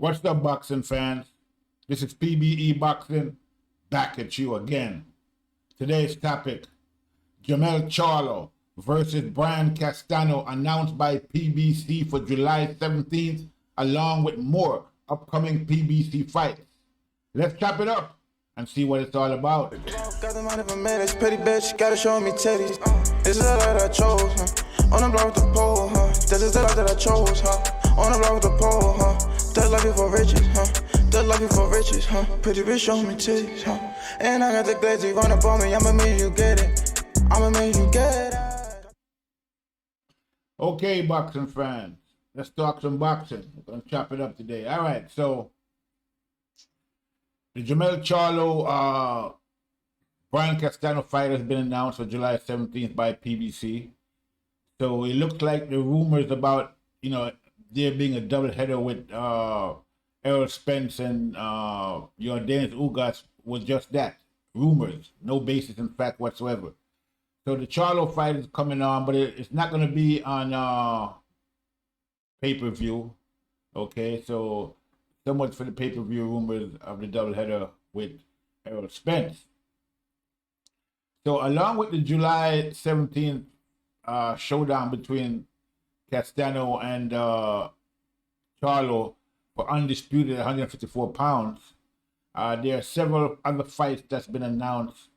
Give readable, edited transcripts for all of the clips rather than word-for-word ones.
What's up, boxing fans? This is TBE Boxing, back at you again. Today's topic, Jermell Charlo versus Castano, announced by PBC for July 17th, along with more upcoming PBC fights. Let's chop it up and see what it's all about. Got the money for minutes, pretty bitch, gotta show me titties. This is the life that I chose, on the block with the pole, This is the life that I chose, on the block with the pole, That life you for riches, That life you for riches, Pretty bitch, show me titties, And I got the glazy, run up on me, I'ma make you get it. I'ma make you get it. Okay, boxing fans, let's talk some boxing. We're gonna chop it up today. All right, so the Jermell Charlo Castano fight has been announced for July 17th by PBC. So it looks like the rumors about, there being a doubleheader with Errol Spence and Dennis Ugas was just that. Rumors, no basis in fact whatsoever. So the Charlo fight is coming on, but it's not going to be on pay-per-view. Okay, so somewhat for the pay-per-view rumors of the doubleheader with Errol Spence. So along with the July 17th showdown between Castano and Charlo for undisputed 154 pounds, there are several other fights that's been announced,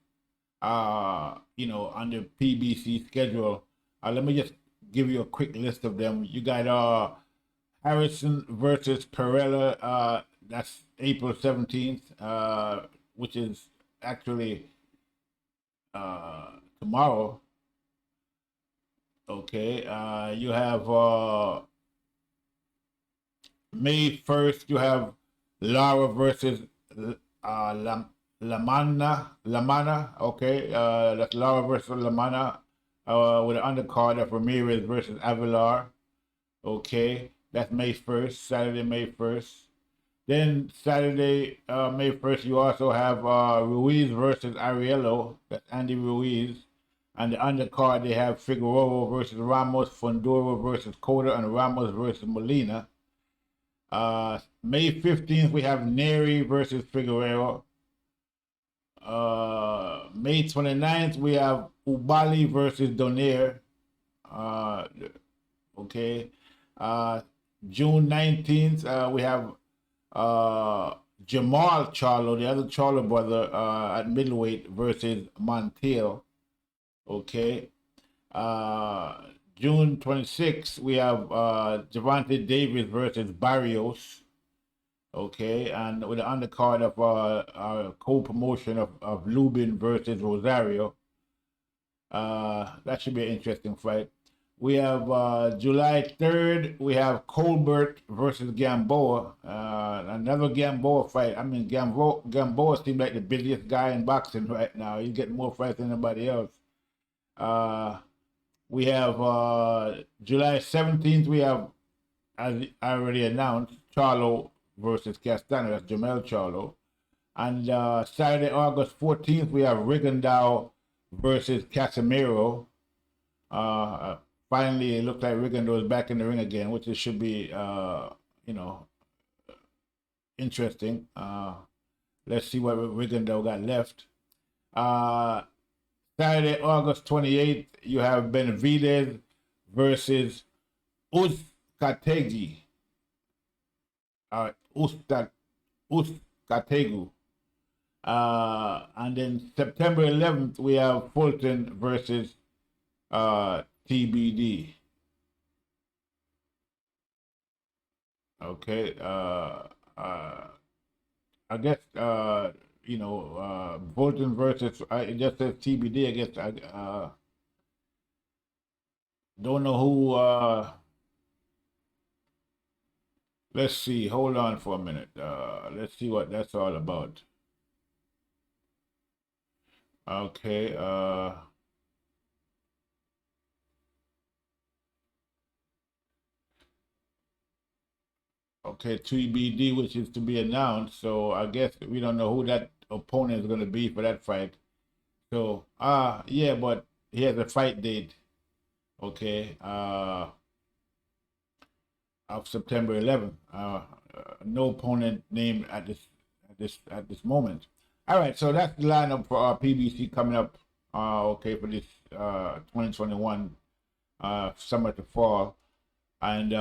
on the PBC schedule. Let me just give you a quick list of them. You got Harrison versus Perella, that's April 17th, which is actually tomorrow. Okay, you have May 1st, you have Lara versus Lamana, okay, that's Lara versus Lamana, with an undercard of Ramirez versus Avilar, okay, that's May 1st, Saturday, May 1st. Then Saturday, May 1st, you also have Ruiz versus Ariello, that's Andy Ruiz. And the undercard, they have Figueroa versus Ramos, Fundora versus Cota, and Ramos versus Molina. May 15th, we have Neri versus Figueroa. May 29th, we have Kobale versus Donaire. Okay. June 19th, we have Jermell Charlo, the other Charlo brother, at middleweight versus Montiel. Okay. June 26th, we have Gervonta Davis versus Barrios. Okay, and with the undercard of our co-promotion of Lubin versus Rosario. That should be an interesting fight. We have July 3rd, we have Colbert versus Gambo. Another Gambo fight. I mean, Gambo seems like the busiest guy in boxing right now. He's getting more fights than anybody else. We have July 17th, we have, as I already announced, Charlo versus Castano, that's Jermell Charlo. And Saturday, August 14th, we have Reagan Dow versus Casamiro. Finally, it looks like Reagan Dow is back in the ring again, which it should be, interesting. Let's see what Reagan Dow got left. Saturday, August 28th, you have Benavidez versus Uzcategui. Uzcategui. And then September 11th, we have Fulton versus TBD. Okay. I guess Fulton versus, it just says TBD. I guess I don't know who. Let's see. Hold on for a minute. Let's see what that's all about. Okay. Okay, TBD, which is to be announced. So I guess we don't know who that opponent is going to be for that fight. So, yeah, but he has a fight date. Okay. Of September 11th. no opponent named at this moment. All right, so that's the lineup for our PBC coming up. Okay, for this 2021 summer to fall, and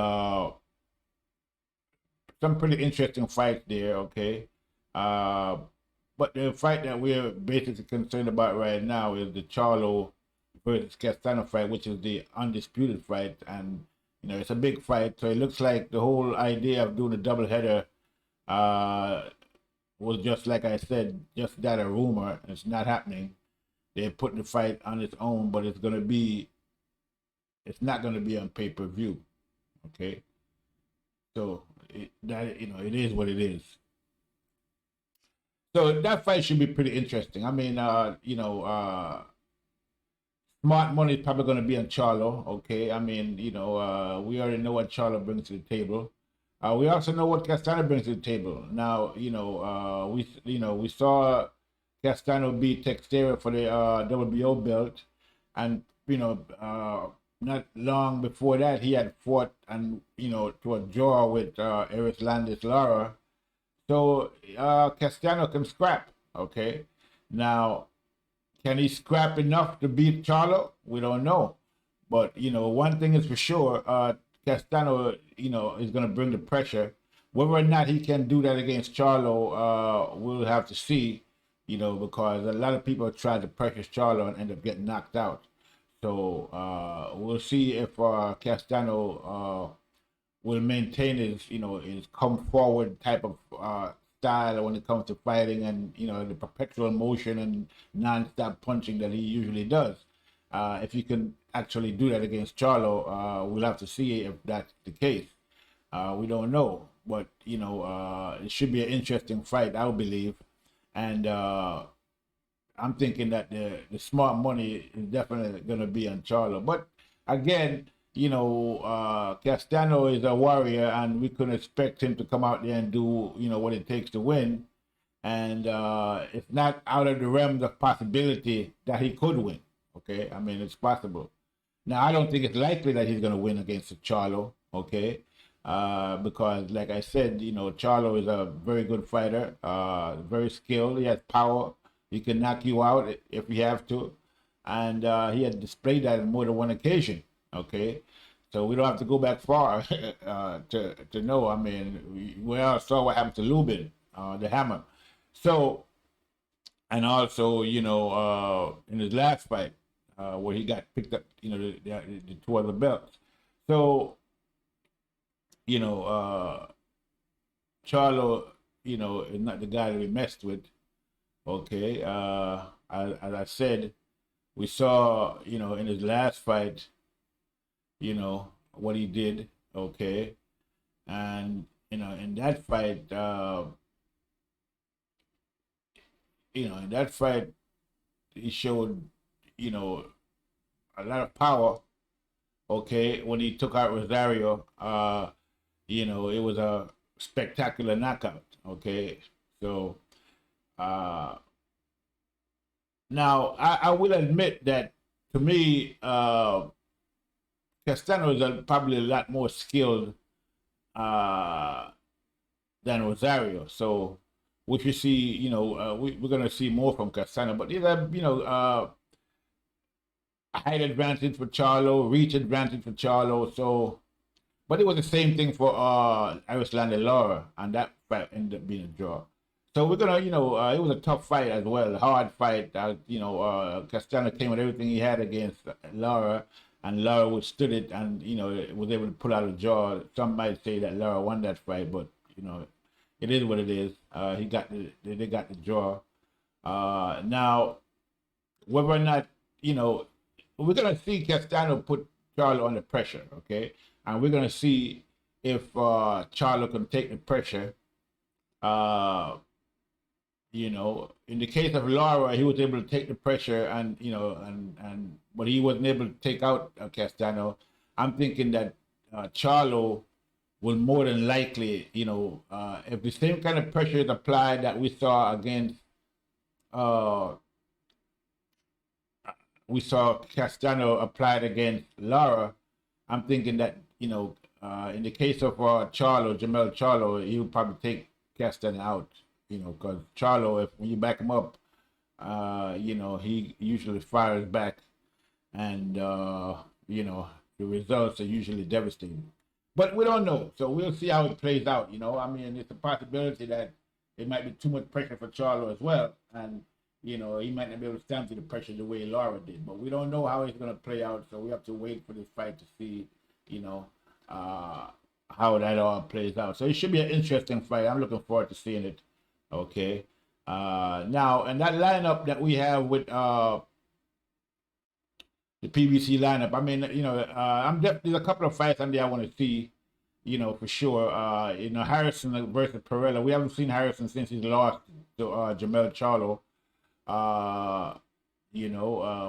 some pretty interesting fights there. Okay, but the fight that we're basically concerned about right now is the Charlo versus Castano fight, which is the undisputed fight, and it's a big fight. So it looks like the whole idea of doing a doubleheader was just like I said, just that a rumor. It's not happening. They're putting the fight on its own, but it's not gonna be on pay-per-view. Okay, so it is what it is. So that fight should be pretty interesting. I mean, smart money is probably going to be on Charlo. Okay, I mean, we already know what Charlo brings to the table. We also know what Castano brings to the table. Now, we saw Castano beat Texera for the WBO belt, and not long before that, he had fought and to a draw with Erislandes Lara. So Castano can scrap. Okay, now can he scrap enough to beat Charlo? We don't know, but one thing is for sure. Castano, is going to bring the pressure. Whether or not he can do that against Charlo, we'll have to see. Because a lot of people tried to pressure Charlo and end up getting knocked out. So we'll see if Castano will maintain his come forward type of style when it comes to fighting, and the perpetual motion and non-stop punching that he usually does. If he can actually do that against Charlo, we'll have to see if that's the case. We don't know, but it should be an interesting fight, I believe. And I'm thinking that the smart money is definitely going to be on Charlo. But again, Castano is a warrior, and we couldn't expect him to come out there and do what it takes to win. And it's not out of the realm of possibility that he could win. Okay, I mean, it's possible. Now, I don't think it's likely that he's going to win against Charlo. Okay, because like I said, Charlo is a very good fighter, very skilled. He has power. He can knock you out if you have to, and he had displayed that on more than one occasion. Okay, so we don't have to go back far to know. I mean, we all saw what happened to Lubin, the Hammer. So, and also, in his last fight, where he got picked up, the two other belts. So, Charlo, is not the guy to be messed with. Okay, as I said, we saw, in his last fight, what he did. Okay, and in that fight, he showed, a lot of power. Okay, when he took out Rosario, it was a spectacular knockout. Okay, so now I will admit that to me, Castano is probably a lot more skilled than Rosario. So we should see, we're going to see more from Castano. But these are, height advantage for Charlo, reach advantage for Charlo. So, but it was the same thing for Erislandes Lara, and that fight ended up being a draw. So we're gonna, it was a tough fight as well, a hard fight. Castano came with everything he had against Lara, and Lara withstood it, and was able to pull out a draw. Some might say that Lara won that fight, but it is what it is. They got the draw. Now, whether or not we're gonna see Castano put Charlo under pressure, okay, and we're gonna see if Charlo can take the pressure. In the case of Lara, he was able to take the pressure, and but he wasn't able to take out Castano. I'm thinking that Charlo will more than likely, if the same kind of pressure is applied that we saw against, we saw Castano applied against Lara, I'm thinking that in the case of Charlo, Jermell Charlo, he'll probably take Castano out, because Charlo, if when you back him up, he usually fires back, and the results are usually devastating. But we don't know, so we'll see how it plays out. I mean, it's a possibility that it might be too much pressure for Charlo as well, and he might not be able to stand to the pressure the way Lara did. But we don't know how it's going to play out, so we have to wait for this fight to see, how that all plays out. So it should be an interesting fight. I'm looking forward to seeing it. Okay. Now, and that lineup that we have with the PBC lineup, I mean, there's a couple of fights on there I want to see, for sure. Harrison versus Perella. We haven't seen Harrison since he's lost to Jermell Charlo.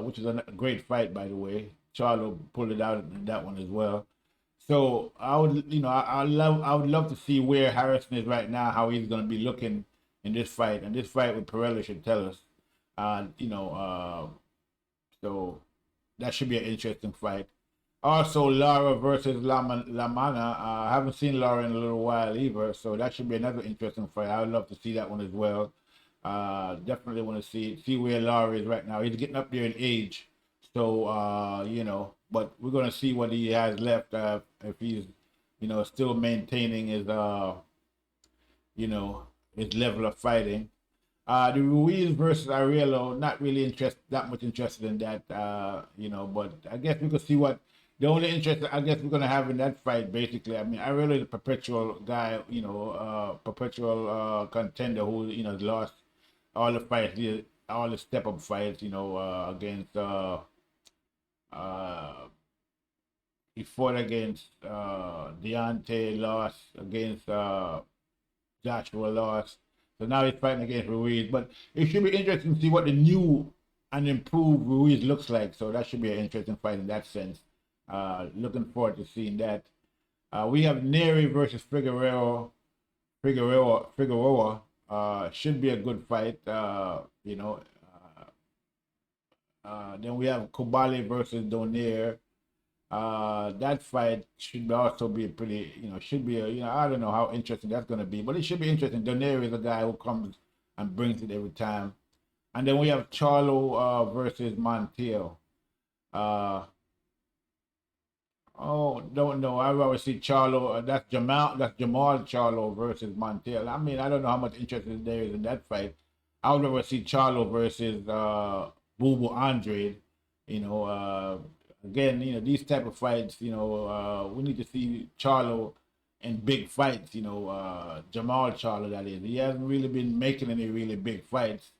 Which is a great fight, by the way. Charlo pulled it out in that one as well. So I would love to see where Harrison is right now, how he's going to be looking in this fight, and this fight with Perella should tell us. So that should be an interesting fight. Also, Lara versus Lamana. I haven't seen Lara in a little while either, so that should be another interesting fight. I would love to see that one as well. Definitely want to see where Lara is right now. He's getting up there in age, so but we're gonna see what he has left. If he's still maintaining his his level of fighting. The Ruiz versus Ariello, not really that much interested in that, but I guess we could see what the only interest I guess we're gonna have in that fight. Basically, I mean, Ariello is a perpetual guy, perpetual contender who has lost all the fights, all the step up fights, against he fought against Deontay, lost against Joshua, lost. So now he's fighting against Ruiz. But it should be interesting to see what the new and improved Ruiz looks like. So that should be an interesting fight in that sense. Looking forward to seeing that. We have Neri versus Figueroa. Should be a good fight. Then we have Kobale versus Donaire. That fight should also be pretty, should be I don't know how interesting that's going to be, but it should be interesting. Donaire is a guy who comes and brings it every time. And then we have Charlo versus Montiel. Don't know. I've always seen Charlo. That's Jermell Charlo versus Montiel. I mean, I don't know how much interest there is in that fight. I would rather see Charlo versus Boubou Andrade. Again, these type of fights, we need to see Charlo in big fights, Jermell Charlo, that is. He hasn't really been making any really big fights.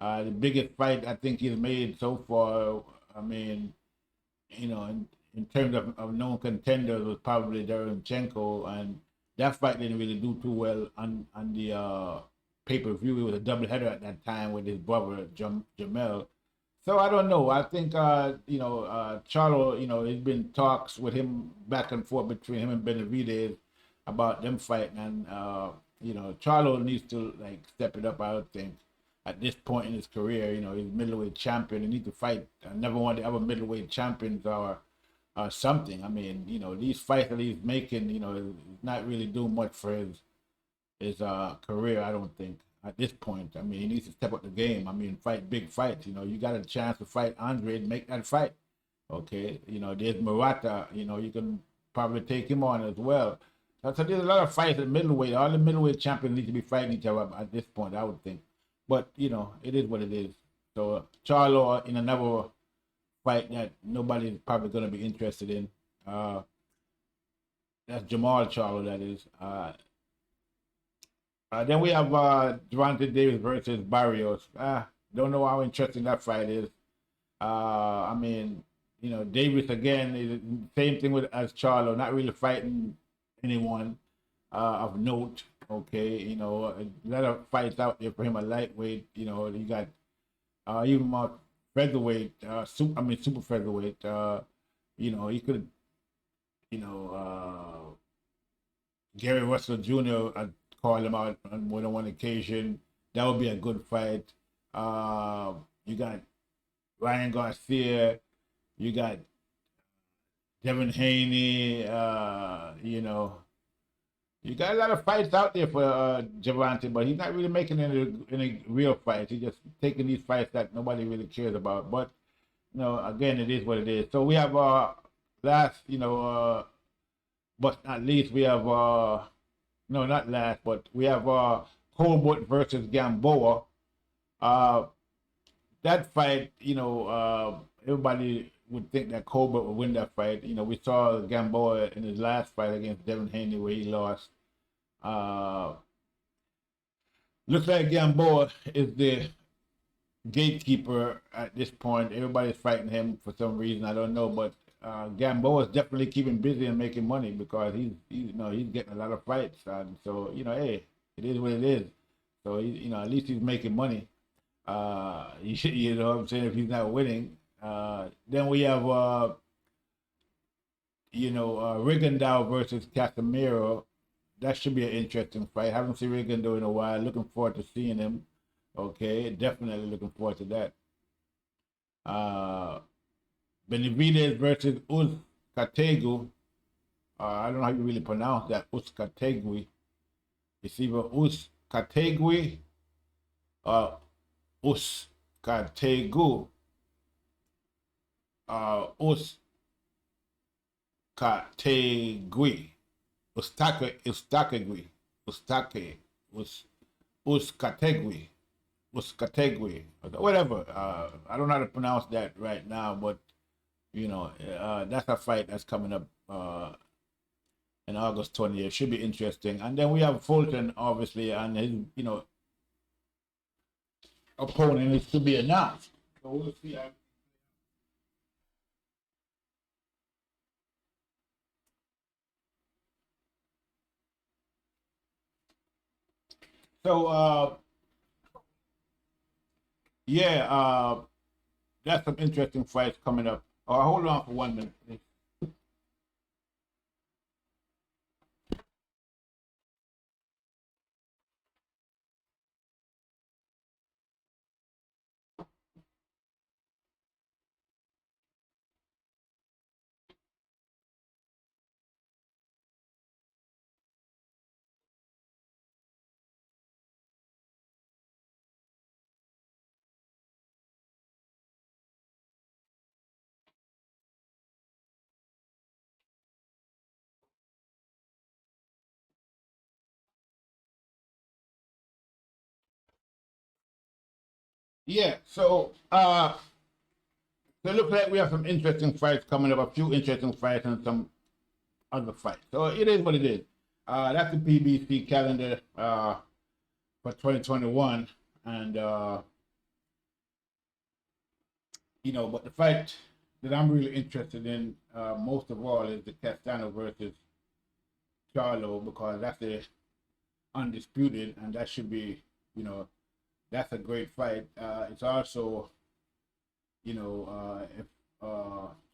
The biggest fight I think he's made so far, I mean, in terms of known contenders was probably Derenchenko, and that fight didn't really do too well on the pay-per-view. It was a doubleheader at that time with his brother, Jermell. So I don't know. I think Charlo, there's been talks with him back and forth between him and Benavidez about them fighting, and Charlo needs to step it up. I would think at this point in his career, he's middleweight champion. He needs to fight another one of the other middleweight champions or something. I mean, these fights that he's making, he's not really doing much for his career. I don't think. At this point, I mean, he needs to step up the game. I mean, fight big fights. You got a chance to fight Andre and make that fight. Okay, there's Murata. You can probably take him on as well. So there's a lot of fights at middleweight. All the middleweight champions need to be fighting each other at this point, I would think. But it is what it is. So Charlo in another fight that nobody's probably going to be interested in. That's Jermell Charlo, that is. Then we have Gervonta Davis versus Barrios. Don't know how interesting that fight is. I mean, Davis again is the same thing as Charlo, not really fighting anyone of note. Okay, a lot of fights out there for him at lightweight. You got even more featherweight, super featherweight. He could, Gary Russell Jr. Call him out on more than one occasion. That would be a good fight. You got Ryan Garcia. You got Devin Haney, you know, you got a lot of fights out there for Javante, but he's not really making any real fights. He's just taking these fights that nobody really cares about. But you know, again, it is what it is. So we have last, you know, but not least, we have no, not last, but we have Cobot versus Gamboa. That fight, you know, everybody would think that Cobot would win that fight. You know, we saw Gamboa in his last fight against Devin Haney where he lost. Looks like Gamboa is the gatekeeper at this point. Everybody's fighting him for some reason. I don't know, but Gamboa is definitely keeping busy and making money because he's you know, he's getting a lot of fights. So you know, hey, it is what it is. So you know, at least he's making money. You know what I'm saying? If he's not winning, then we have you know, Reagan Dow versus Casemiro. That should be an interesting fight. Haven't seen Reagan Dow in a while. Looking forward to seeing him. Okay, definitely looking forward to that. Benavidez versus Uzcategui. I don't know how you really pronounce that. Uzcategui. It's either Uzcategui or Uzcategui. Uzcategui. Uzcategui, whatever. I don't know how to pronounce that right now, but you know, that's a fight that's coming up in August 20th. Should be interesting. And then we have Fulton, obviously, and his, you know, opponent is to be announced. So we'll see. So yeah, that's some interesting fights coming up. Hold on for 1 minute, please. Yeah, so it looks like we have some interesting fights coming up, a few interesting fights and some other fights. So it is what it is. That's the PBC calendar for 2021, and you know, but the fight that I'm really interested in most of all is the Castano versus Charlo, because that's the undisputed, and that should be, you know, that's a great fight. It's also, you know, if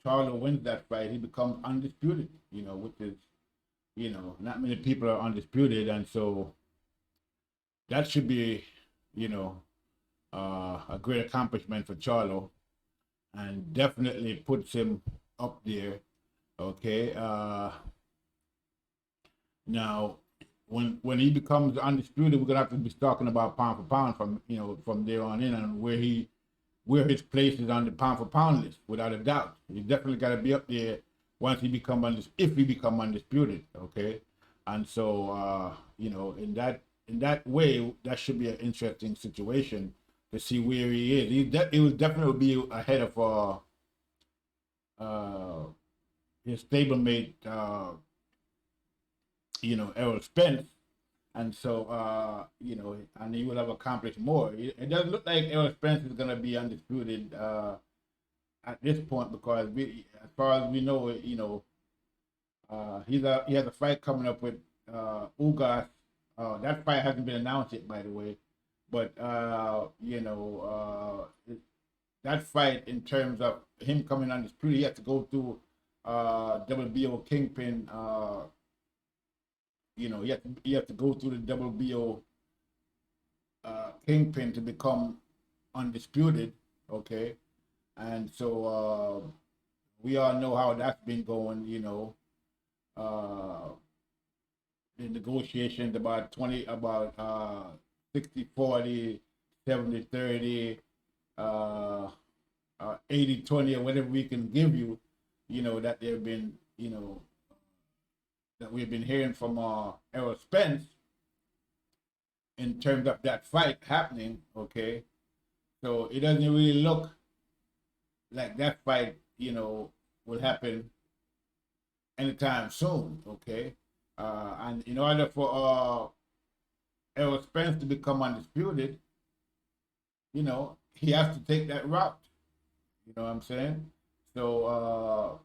Charlo wins that fight, he becomes undisputed, you know, which is, you know, not many people are undisputed, and so that should be, you know, a great accomplishment for Charlo, and definitely puts him up there. Okay. Now, when he becomes undisputed, we're gonna have to be talking about pound for pound from, you know, from there on in, and where his place is on the pound for pound list, without a doubt. He's definitely got to be up there once he become if he become undisputed. Okay, and so you know, in that way, that should be an interesting situation to see where he is. He will definitely be ahead of his stablemate, you know, Errol Spence, and so you know, and he will have accomplished more. It doesn't look like Errol Spence is gonna be undisputed at this point, because as far as we know, you know, he has a fight coming up with Ugas. That fight hasn't been announced yet, by the way, but you know, that fight, in terms of him coming undisputed, he has to go through WBO Kingpin. You know, you have to go through the WBO Kingpin to become undisputed. Okay, and so we all know how that's been going, the negotiations about 60-40, 70-30, 80-20, or whatever we can give you, that they've been, that we've been hearing from Errol Spence in terms of that fight happening, okay? So it doesn't really look like that fight, will happen anytime soon, okay? And in order for Errol Spence to become undisputed, he has to take that route. You know what I'm saying? So,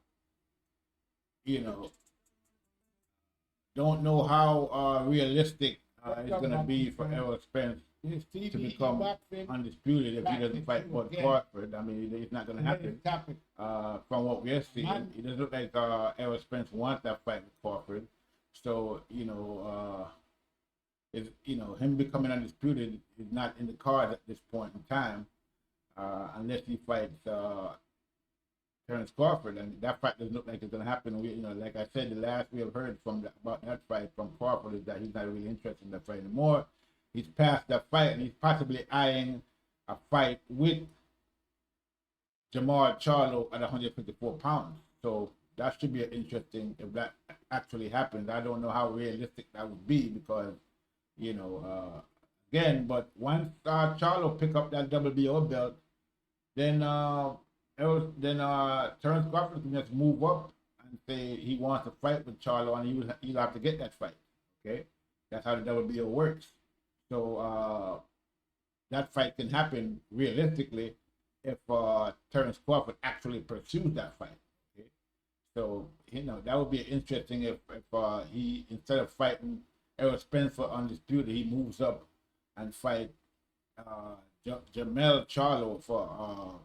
don't know how realistic it's going to be for Errol Spence to become undisputed if he doesn't fight Bud Crawford. I mean, it's not going to happen. From what we're seeing, it doesn't look like Errol Spence wants that fight with Crawford. So, him becoming undisputed is not in the cards at this point in time, unless he fights Terence Crawford, and that fight doesn't look like it's going to happen. Like I said, the last we have heard about that fight from Crawford is that he's not really interested in that fight anymore. He's past that fight, and he's possibly eyeing a fight with Jermell Charlo at 154 pounds. So that should be interesting if that actually happens. I don't know how realistic that would be because, again, but once Charlo pick up that WBO belt, then Terence Crawford can just move up and say he wants to fight with Charlo, and he'll have to get that fight. Okay, that's how the WBO works. So that fight can happen realistically if Terence Crawford actually pursues that fight. Okay, so that would be interesting if he, instead of fighting Errol Spence for undisputed, he moves up and fight Jermell Charlo for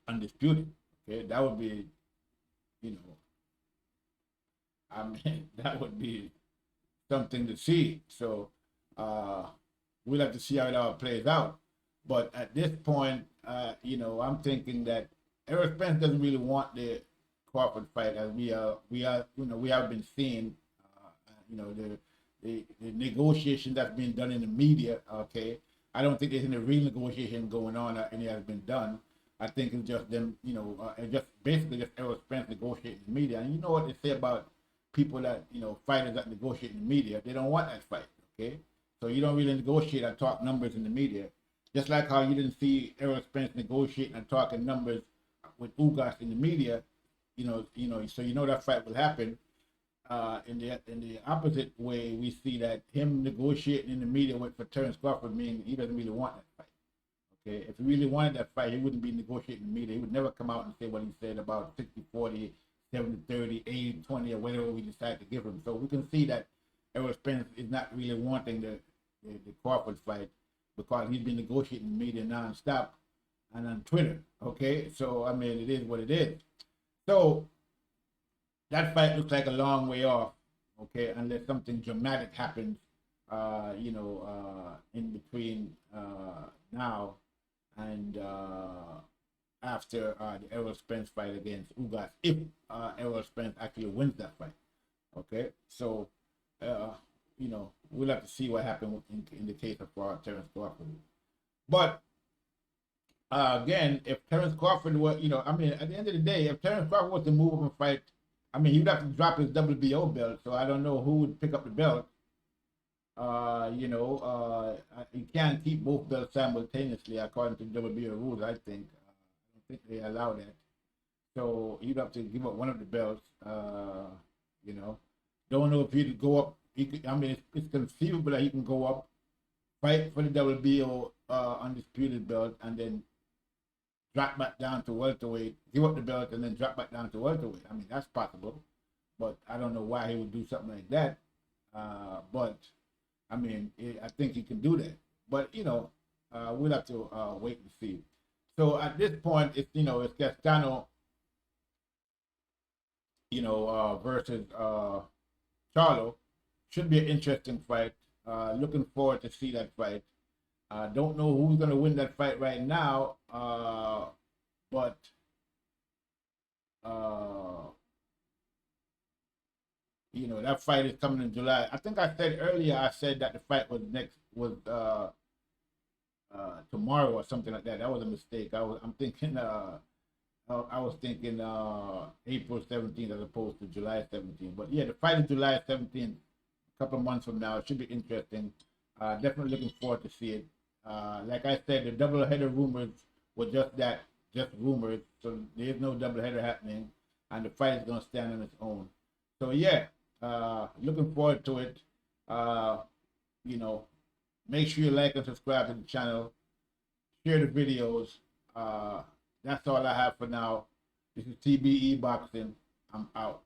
undisputed. Okay, that would be, that would be something to see. So we'll have to see how it all plays out. But at this point, I'm thinking that Errol Spence doesn't really want the Crawford fight, as we have been seeing, the negotiation that's been done in the media. Okay, I don't think there's any real negotiation going on, or any has been done. I think it's just them, just basically just Errol Spence negotiating in the media. And you know what they say about people that, fighters that negotiate in the media, they don't want that fight, okay? So you don't really negotiate and talk numbers in the media. Just like how you didn't see Errol Spence negotiating and talking numbers with Ugas in the media, so that fight will happen. In the opposite way, we see that him negotiating in the media for Terence Crawford means he doesn't really want that fight. Okay, if he really wanted that fight, he wouldn't be negotiating in the media. He would never come out and say what he said about 60-40, 70-30, 80-20, or whatever we decide to give him. So we can see that Errol Spence is not really wanting the Crawford fight because he's been negotiating in the media nonstop and on Twitter. Okay, so I mean, it is what it is. So that fight looks like a long way off. Okay, unless something dramatic happens, in between now and after the Errol Spence fight against Ugas, if Errol Spence actually wins that fight. Okay, so we'll have to see what happens in the case of Terence Crawford. But again, if Terence Crawford were, at the end of the day, if Terence Crawford was to move up and fight, he would have to drop his WBO belt. So I don't know who would pick up the belt. You can't keep both belts simultaneously according to WBO rules, I think. I don't think they allow that. So you'd have to give up one of the belts. Don't know if he'd go up. It's conceivable that he can go up, fight for the WBO undisputed belt, and then drop back down to welterweight, give up the belt, and then drop back down to welterweight. That's possible. But I don't know why he would do something like that. I think he can do that. But, we'll have to wait and see. So at this point, it's Castano, versus Charlo. Should be an interesting fight. Looking forward to see that fight. Don't know who's going to win that fight right now. But You know, that fight is coming in July. I think I said earlier, I said that the fight was tomorrow or something like that. That was a mistake. I'm thinking I was thinking April 17th as opposed to July 17th. But yeah, the fight is July 17th, a couple of months from now. It should be interesting. Definitely looking forward to see it. Like I said, the double header rumors were just that, just rumors. So there's no double header happening, and the fight is gonna stand on its own. So yeah, looking forward to it. You know, make sure you like and subscribe to the channel. Share the videos. That's all I have for now. This is TBE Boxing. I'm out.